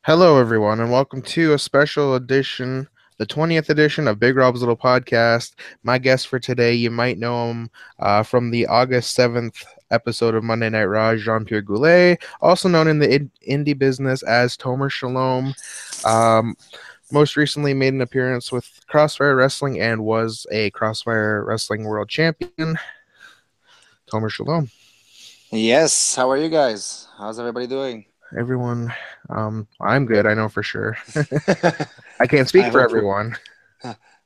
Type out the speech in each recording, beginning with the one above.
Hello, everyone, and welcome to a special edition, the 20th edition of Big Rob's Little Podcast. My guest for today, you might know him from the August 7th episode of Monday Night Raw, Jean-Pierre Goulet, also known in the indie business as Tomer Shalom. Um, Most recently made an appearance with Crossfire Wrestling and was a Crossfire Wrestling World Champion. Tomer Shalom. Yes, how are you guys? How's everybody doing? Everyone, I'm good, I know for sure. I can't I speak for hope everyone.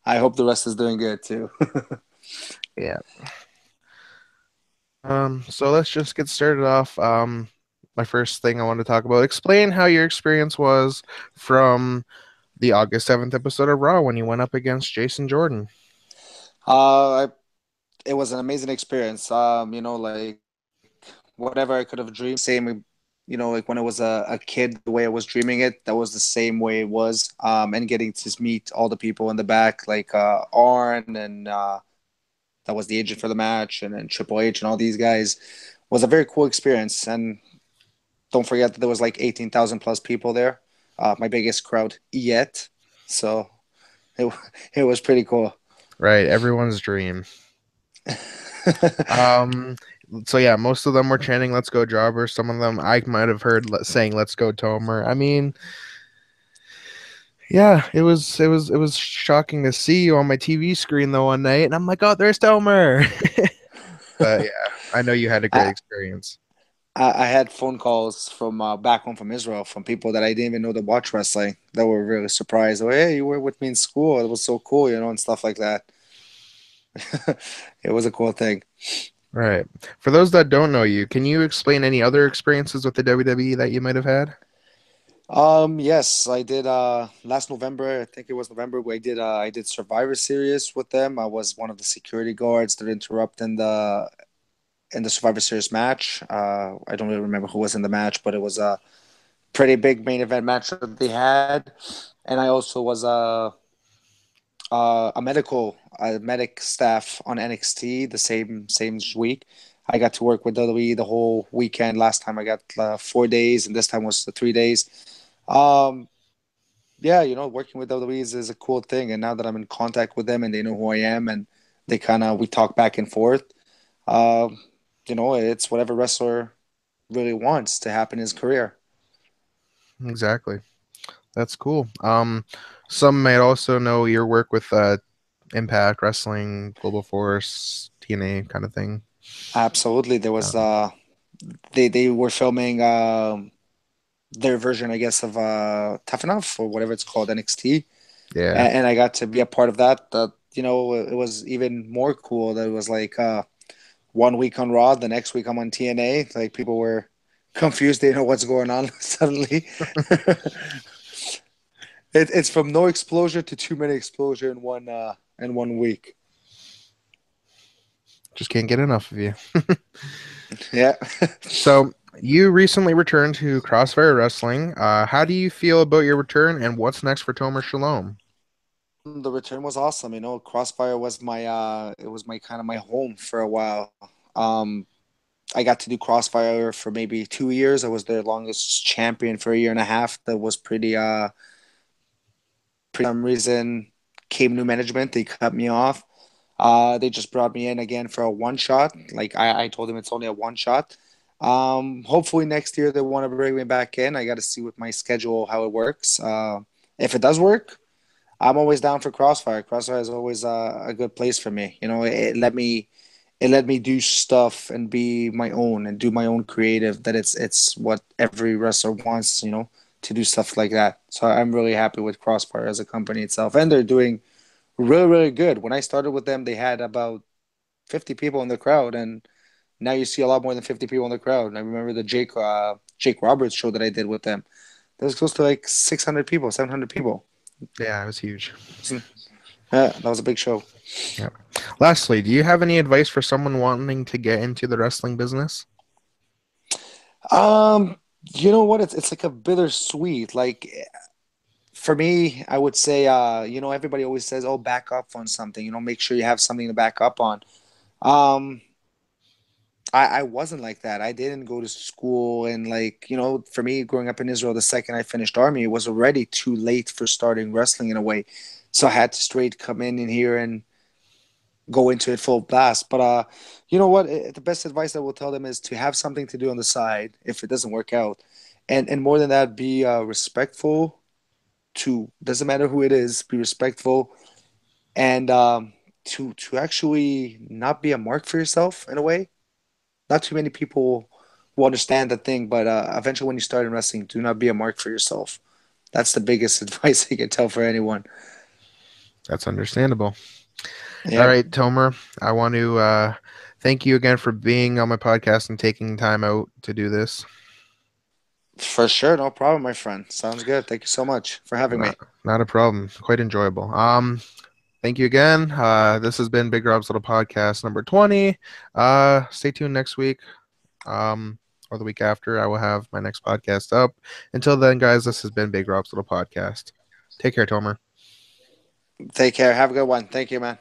I hope the rest is doing good too. Yeah. So let's just get started off. My first thing I want to talk about, explain how your experience was from the August 7th episode of Raw when you went up against Jason Jordan. uh, I, it was an amazing experience. Like whatever I could have dreamed, same, like when I was a kid, the way I was dreaming it, that was the same way it was. And getting to meet all the people in the back, like Arn and that was the agent for the match, and then Triple H and all these guys, was a very cool experience. And don't forget that there was like 18,000 plus people there, my biggest crowd yet. So it it was pretty cool. Right, everyone's dream. Um, so yeah, most of them were chanting "Let's go Jobber." Some of them I might have heard saying "Let's go Tomer." I mean, yeah, it was shocking to see you on my TV screen the one night, and I'm like, "Oh, there's Tomer." But yeah, I know you had a great I, experience. I had phone calls from back home from Israel from people that I didn't even know that watch wrestling that were really surprised. Oh, hey, you were with me in school. It was so cool, and stuff like that. It was a cool thing. Right. For those that don't know you, can you explain any other experiences with the WWE that you might have had? Yes, I did last November, I think it was November, I did Survivor Series with them. I was one of the security guards that interrupted in the Survivor Series match. I don't really remember who was in the match, but it was a pretty big main event match that they had. And I also was a medic staff on NXT the same week. I got to work with WWE the whole weekend. Last time I got 4 days, and this time was the 3 days. Um, yeah, working with WWE is a cool thing. And now that I'm in contact with them and they know who I am, and we talk back and forth. Um, it's whatever wrestler really wants to happen in his career. Exactly. That's cool. Some might also know your work with Impact Wrestling, Global Force, TNA kind of thing. Absolutely. There was Um, they were filming their version, I guess, of Tough Enough or whatever it's called, NXT, yeah, and I got to be a part of that. That it was even more cool. That it was like 1 week on Raw, the next week I'm on TNA. Like people were confused, they know what's going on suddenly. It's from no explosion to too many explosion in 1 week. just can't get enough of you. Yeah. So you recently returned to Crossfire Wrestling. How do you feel about your return, and what's next for Tomer Shalom? The return was awesome. Crossfire was my it was my kind of my home for a while. I got to do Crossfire for maybe 2 years. I was their longest champion for a year and a half. That was pretty some reason came new management. They cut me off. They just brought me in again for a one shot. Like I told them it's only a one shot. Hopefully next year they want to bring me back in. I got to see with my schedule how it works. If it does work, I'm always down for Crossfire. Crossfire is always a good place for me. It let me do stuff and be my own and do my own creative. That it's what every wrestler wants. To do stuff like that. So I'm really happy with Crossfire as a company itself, and they're doing really really good. When I started with them, they had about 50 people in the crowd, and now you see a lot more than 50 people in the crowd. And I remember the Jake Roberts show that I did with them. There was close to like 600 people, 700 people. Yeah, it was huge. Yeah, that was a big show. Yeah. Lastly, do you have any advice for someone wanting to get into the wrestling business? You know what? It's like a bittersweet. Like for me, I would say, everybody always says, "Oh, back up on something." Make sure you have something to back up on. Um, I wasn't like that. I didn't go to school, and like, for me growing up in Israel, the second I finished army, it was already too late for starting wrestling in a way. So I had to straight come in here and go into it full blast. But you know what? The best advice I will tell them is to have something to do on the side if it doesn't work out, and more than that, be respectful to, doesn't matter who it is, be respectful, and to actually not be a mark for yourself in a way. Not too many people will understand the thing, but eventually when you start in wrestling, do not be a mark for yourself. That's the biggest advice I can tell for anyone. That's understandable. All Yep. right, Tomer, I want to thank you again for being on my podcast and taking time out to do this. For sure, no problem, my friend. Sounds good. Thank you so much for having Not, me. not a problem. Quite enjoyable. Thank you again. This has been Big Rob's Little Podcast number 20. Stay tuned next week. Or the week after. I will have my next podcast up. Until then, guys, this has been Big Rob's Little Podcast. Take care, Tomer. Take care. Have a good one. Thank you, man.